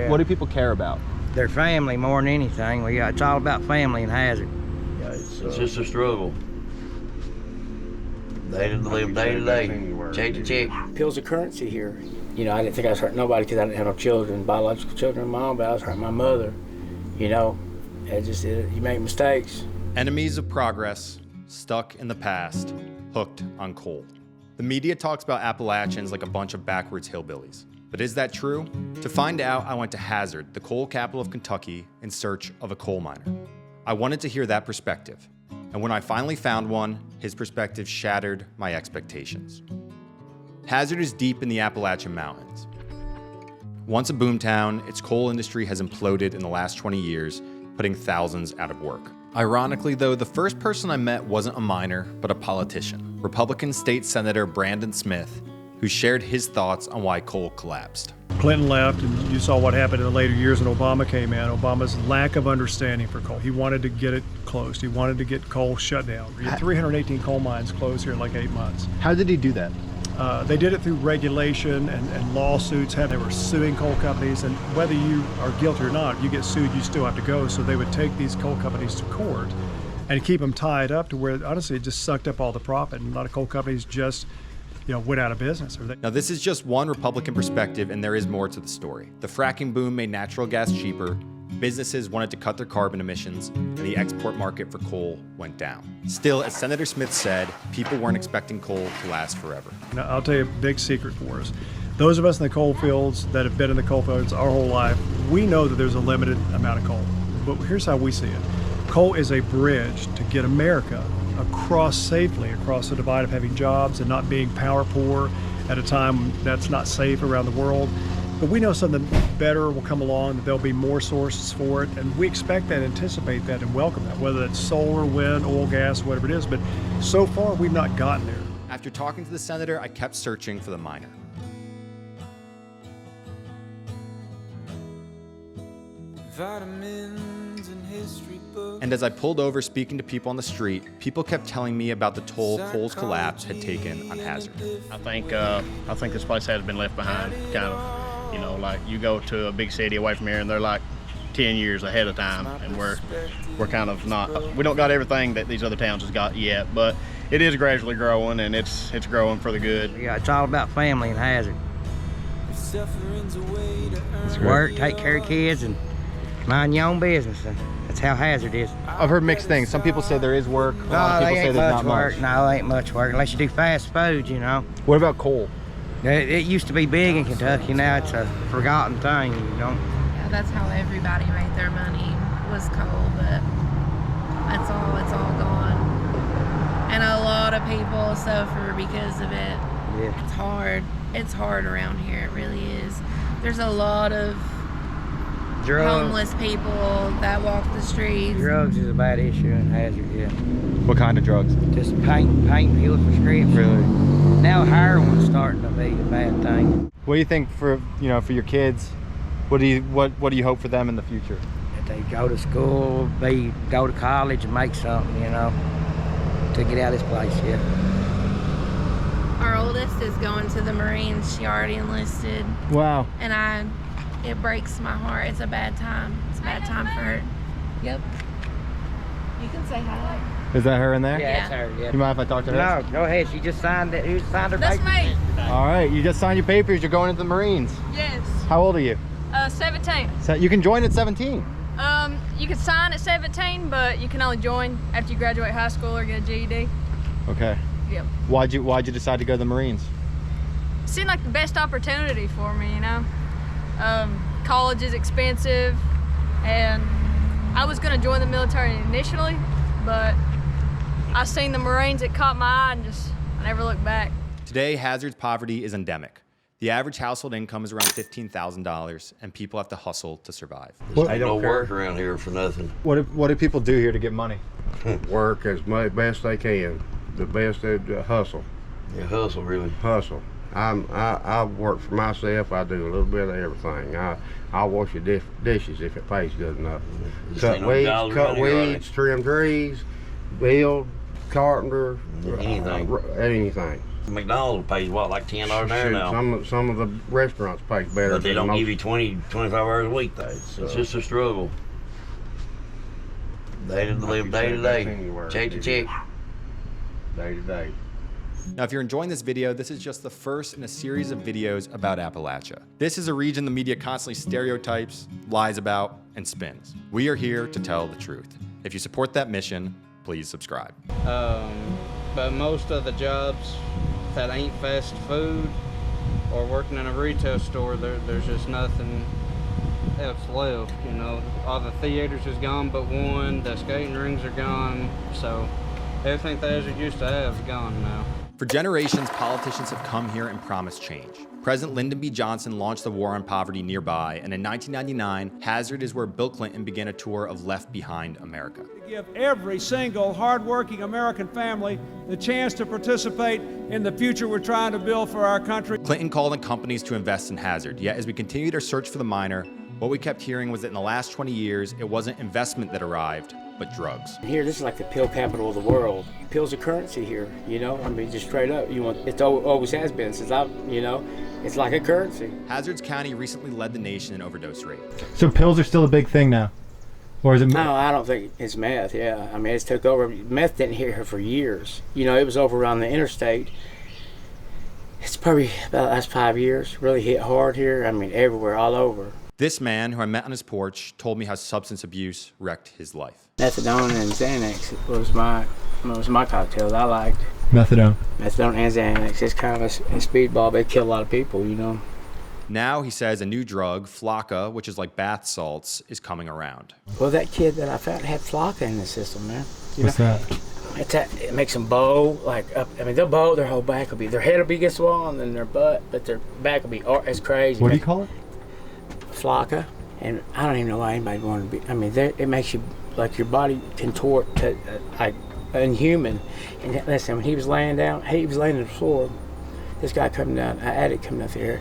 What do people care about? Their family more than anything. It's all about family and Hazard. Yeah, it's just a struggle. They didn't live day to day, check to check. Pills of currency here. You know, I didn't think I was hurting nobody because I didn't have no children, biological children of my own, but I was hurting my mother. You know, you make mistakes. Enemies of progress, stuck in the past, hooked on coal. The media talks about Appalachians like a bunch of backwards hillbillies. But is that true? To find out, I went to Hazard, the coal capital of Kentucky, in search of a coal miner. I wanted to hear that perspective. And when I finally found one, his perspective shattered my expectations. Hazard is deep in the Appalachian Mountains. Once a boomtown, its coal industry has imploded in the last 20 years, putting thousands out of work. Ironically, though, the first person I met wasn't a miner, but a politician, Republican State Senator Brandon Smith, who shared his thoughts on why coal collapsed. Clinton left, and you saw what happened in the later years when Obama came in. Obama's lack of understanding for coal. He wanted to get it closed. He wanted to get coal shut down. We had 318 coal mines closed here in like 8 months. How did he do that? They did it through regulation and lawsuits. They were suing coal companies, and whether you are guilty or not, you get sued, you still have to go. So they would take these coal companies to court and keep them tied up to where, honestly, it just sucked up all the profit. And a lot of coal companies just went out of business. Now, this is just one Republican perspective, and there is more to the story. The fracking boom made natural gas cheaper, businesses wanted to cut their carbon emissions, and the export market for coal went down. Still, as Senator Smith said, people weren't expecting coal to last forever. Now, I'll tell you a big secret for us. Those of us in the coal fields that have been in the coal fields our whole life, we know that there's a limited amount of coal. But here's how we see it. Coal is a bridge to get America safely across the divide of having jobs and not being power poor at a time that's not safe around the world. But we know something better will come along, that there'll be more sources for it, and we expect that, anticipate that, and welcome that, whether it's solar, wind, oil, gas, whatever it is. But so far, we've not gotten there. After talking to the senator, I kept searching for the miner. Vitamins and history books. And as I pulled over speaking to people on the street, people kept telling me about the toll coal's collapse had taken on Hazard. I think this place has been left behind, kind of. You know, like you go to a big city away from here and they're like 10 years ahead of time, and we're kind of not, we don't got everything that these other towns has got yet, but it is gradually growing, and it's growing for the good. Yeah, it's all about family and Hazard. Work, take care of kids, and mind your own business. That's how Hazard is. I've heard mixed things. Some people say there is work. A lot of people say there's not much. No, ain't much work unless you do fast food, you know. What about coal? It used to be big in Kentucky. Now it's a forgotten thing, you know. Yeah, that's how everybody made their money, was coal, but it's all gone. And a lot of people suffer because of it. Yeah. It's hard. It's hard around here. It really is. There's a lot of homeless people that walk the streets. Drugs is a bad issue in Hazard, yeah. What kind of drugs? Just pain pills, prescriptions. Really? Now heroin's starting to be a bad thing. What do you think for your kids? What do you hope for them in the future? That they go to school, go to college and make something, you know, to get out of this place, yeah. Our oldest is going to the Marines. She already enlisted. Wow. And it breaks my heart. It's a bad time. It's a bad time for her. Yep. You can say hi. Is that her in there? Yeah, that's her, yeah. You mind if I talk to her? No, go ahead. She just signed it. Who signed her That's papers? me. All right, you just signed your papers. You're going into the Marines. Yes. How old are you? 17. So you can join at 17. You can sign at 17, but you can only join after you graduate high school or get a GED. Okay. Yep. Why'd you decide to go to the Marines? It seemed like the best opportunity for me, you know. College is expensive, and I was going to join the military initially, but I seen the Marines, it caught my eye, and I never looked back. Today, Hazard's poverty is endemic. The average household income is around $15,000, and people have to hustle to survive. Ain't no work around here for nothing. What do people do here to get money? Work as much best they can. The best they hustle. Yeah, hustle, really. Hustle. I work for myself. I do a little bit of everything. I'll wash your dishes if it pays good enough. Cut weeds, trim trees, build, carpenter, anything. Anything. McDonald's pays what, like $10 an hour Shoot, now? some of the restaurants pay better. But they than don't most. give you 20, 25 hours a week though. It's just a struggle. They live day to day, check to check. Day to day. Now, if you're enjoying this video, this is just the first in a series of videos about Appalachia. This is a region the media constantly stereotypes, lies about, and spins. We are here to tell the truth. If you support that mission, please subscribe. But most of the jobs that ain't fast food or working in a retail store, there's just nothing else left, you know. All the theaters is gone but one, the skating rings are gone, so everything that it used to have is gone now. For generations, politicians have come here and promised change. President Lyndon B. Johnson launched the war on poverty nearby, and in 1999, Hazard is where Bill Clinton began a tour of Left Behind America. To give every single hardworking American family the chance to participate in the future we're trying to build for our country. Clinton called on companies to invest in Hazard, yet as we continued our search for the miner, what we kept hearing was that in the last 20 years, it wasn't investment that arrived, but drugs. Here, this is like the pill capital of the world. Pills are currency here, you know. I mean, just straight up. It always has been since it's like a currency. Hazards County recently led the nation in overdose rate. So pills are still a big thing now, or is it? No, I don't think it's meth. Yeah, I mean, it's took over. Meth didn't hit here for years. You know, it was over on the interstate. It's probably about the last 5 years. Really hit hard here. I mean, everywhere, all over. This man, who I met on his porch, told me how substance abuse wrecked his life. Methadone and Xanax was my cocktail I liked. Methadone and Xanax. It's kind of a speedball, but it killed a lot of people, you know. Now, he says, a new drug, Flocka, which is like bath salts, is coming around. Well, that kid that I found had Flocka in the system, man. What's that? It makes them bow, like up. I mean, they'll bow, their whole back will be, their head will be against the wall, and then their butt, but their back will be, it's crazy. What do you call it? Flocka. And I don't even know why anybody wanted to be, I mean, it makes you, like, your body contort to, like, inhuman. And listen, when he was laying down, he was laying on the floor, this guy coming down, an addict coming up there,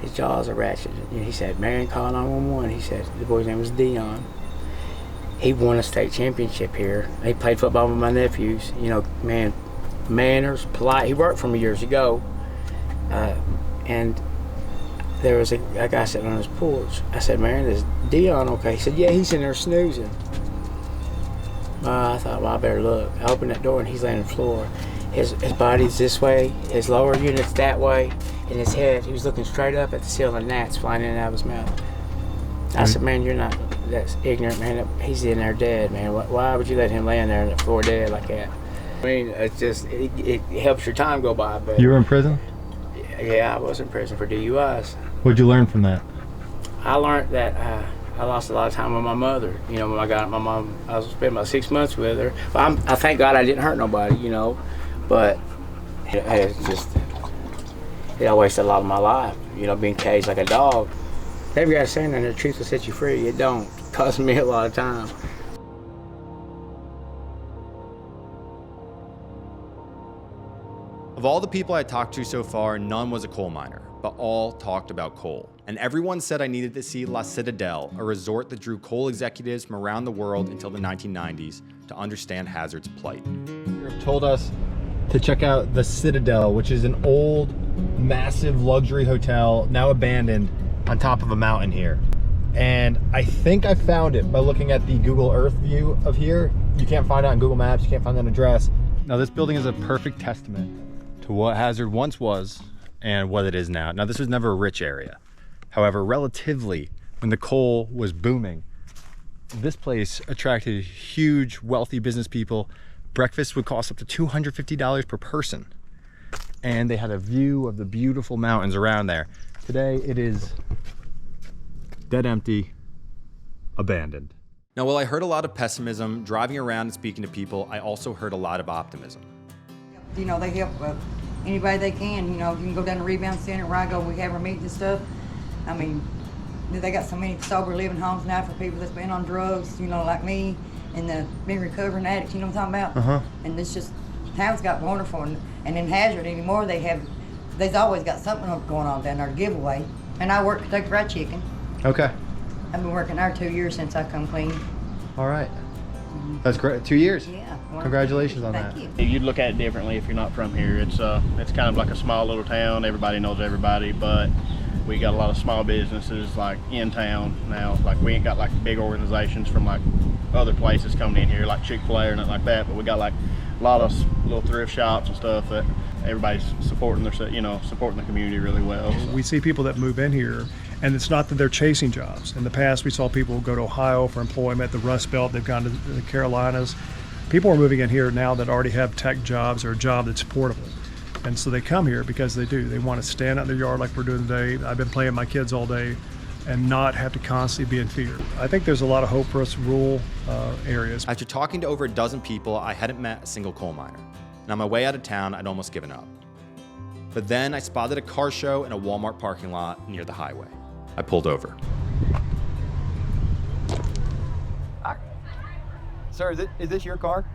his jaws are ratchet. And he said, "Man, call 911. He said, the boy's name was Dion. He won a state championship here. He played football with my nephews. You know, man, manners, polite. He worked for me years ago. And there was a guy sitting on his porch. I said, "Man, is Dion okay?" He said, "Yeah, he's in there snoozing." I thought, well, I better look. I opened that door and he's laying on the floor. His body's this way, his lower unit's that way, and his head, he was looking straight up at the ceiling, gnats flying in and out of his mouth. I said, "Man, you're not, that's ignorant, man. He's in there dead, man. Why would you let him lay in there on the floor dead like that?" I mean, it's just, it helps your time go by. But You were in prison? Yeah, I was in prison for DUIs. What'd you learn from that? I learned that I lost a lot of time with my mother. You know, when I got my mom, I was spending about 6 months with her. Well, I thank God I didn't hurt nobody, you know, but it all wasted a lot of my life, you know, being caged like a dog. They've got a saying that the truth will set you free. It don't. It cost me a lot of time. Of all the people I talked to so far, none was a coal miner, but all talked about coal. And everyone said I needed to see La Citadelle, a resort that drew coal executives from around the world until the 1990s to understand Hazard's plight. You've told us to check out the Citadel, which is an old, massive luxury hotel, now abandoned, on top of a mountain here. And I think I found it by looking at the Google Earth view of here. You can't find it on Google Maps, you can't find that address. Now this building is a perfect testament to what Hazard once was and what it is now. Now this was never a rich area. However, relatively, when the coal was booming, this place attracted huge, wealthy business people. Breakfast would cost up to $250 per person. And they had a view of the beautiful mountains around there. Today it is dead empty, abandoned. Now, while I heard a lot of pessimism, driving around and speaking to people, I also heard a lot of optimism. You know, they help anybody they can. You know, you can go down to Rebound Center where I go, we have our meetings and stuff. I mean, they got so many sober living homes now for people that's been on drugs, you know, like me, and been recovering addicts, you know what I'm talking about? And it's just, town's got wonderful. And in Hazard anymore, they've always got something going on down there, a giveaway. And I work Kentucky Fried Chicken. Okay. I've been working there 2 years since I come clean. All right. That's great. 2 years. Yeah. Congratulations on that. Thank you. You'd look at it differently if you're not from here. It's kind of like a small little town. Everybody knows everybody, but we got a lot of small businesses like in town now. Like we ain't got like big organizations from like other places coming in here, like Chick-fil-A or nothing like that. But we got like a lot of little thrift shops and stuff that everybody's supporting supporting the community really well. So. We see people that move in here, and it's not that they're chasing jobs. In the past, we saw people go to Ohio for employment, the Rust Belt, they've gone to the Carolinas. People are moving in here now that already have tech jobs or a job that's portable. And so they come here because they do. They want to stand out in their yard like we're doing today. I've been playing my kids all day and not have to constantly be in fear. I think there's a lot of hope for us rural areas. After talking to over a dozen people, I hadn't met a single coal miner. And on my way out of town, I'd almost given up. But then I spotted a car show in a Walmart parking lot near the highway. I pulled over. Sir, is this your car?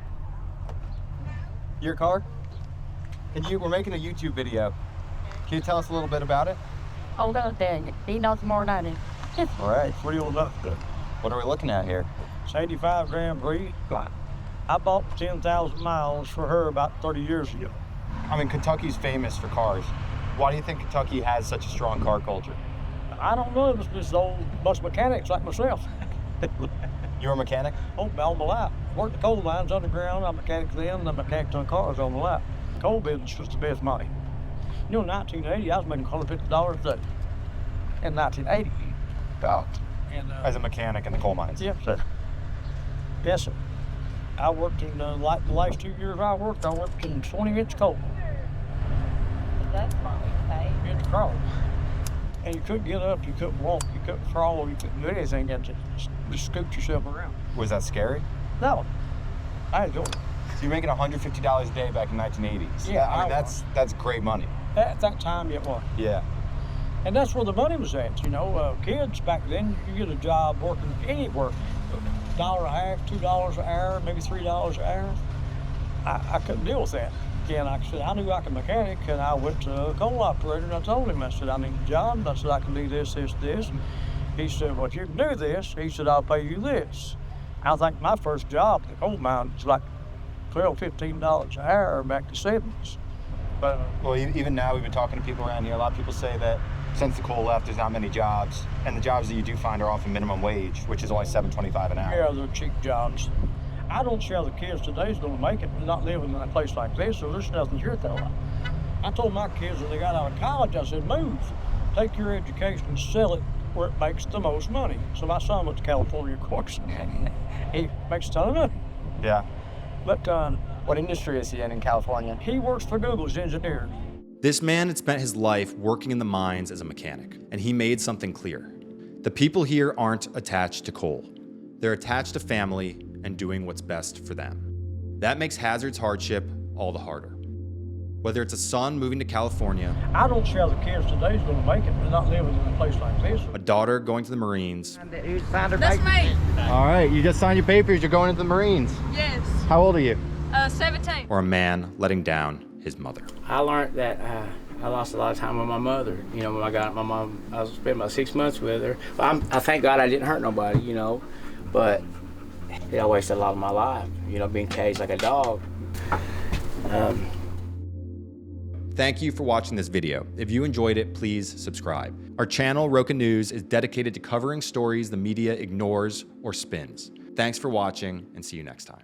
Your car? We're making a YouTube video. Can you tell us a little bit about it? Oh, God dang it. He knows more than I do. All right. What are you looking at? What are we looking at here? It's 85 Grand Prix. I bought 10,000 miles for her about 30 years ago. I mean, Kentucky's famous for cars. Why do you think Kentucky has such a strong car culture? I don't know. It's old bus mechanics like myself. You're a mechanic? Oh, all my life. Worked the coal mines underground. I'm a mechanic then, and I mechanicked on cars all my life. Coal business was the best money. You know, in 1980, I was making $150 a day. In 1980. Wow. As a mechanic in the coal mines? Yes, sir. Yes, sir. I worked in, like the last 2 years I worked in 20-inch coal. That's probably okay. You had to crawl. And you couldn't get up, you couldn't walk, you couldn't crawl, you couldn't do anything. You had to just scoot yourself around. Was that scary? No. I enjoyed it. So you're making $150 a day back in 1980s. Yeah, I mean, that's great money. At that time, it was. Yeah. And that's where the money was at, you know. Kids back then, you get a job working anywhere, $1.50, $2 an hour, maybe $3 an hour. I couldn't deal with that. Again, like I said, I knew I could mechanic, and I went to a coal operator, and I told him, I said, I need a job. And I said, I can do this, this, this. And he said, well, if you can do this, he said, I'll pay you this. I think my first job at the coal mine was like $12, $15 an hour back to 70s. But well, even now, we've been talking to people around here. A lot of people say that since the coal left, there's not many jobs, and the jobs that you do find are often minimum wage, which is only $7.25 an hour. Yeah, they're cheap jobs. I don't see how the kids today's gonna make it, not living in a place like this, so there's nothing here at all. I told my kids when they got out of college, I said, move, take your education and sell it where it makes the most money. So my son went to California, of course. He makes a ton of money. Yeah. But what industry is he in California? He works for Google as an engineer. This man had spent his life working in the mines as a mechanic, and he made something clear. The people here aren't attached to coal. They're attached to family and doing what's best for them. That makes Hazard's hardship all the harder. Whether it's a son moving to California, I don't see how the kids today's gonna make it, not living in a place like this. a daughter going to the Marines, That's me. All right, you just signed your papers. You're going into the Marines. Yes. How old are you? 17. or a man letting down his mother. I learned that I lost a lot of time with my mother. You know, when I got my mom, I spent about 6 months with her. Well, I thank God I didn't hurt nobody, you know, but I wasted a lot of my life, you know, being caged like a dog. Thank you for watching this video. If you enjoyed it, please subscribe. Our channel, RocaNews, is dedicated to covering stories the media ignores or spins. Thanks for watching, and see you next time.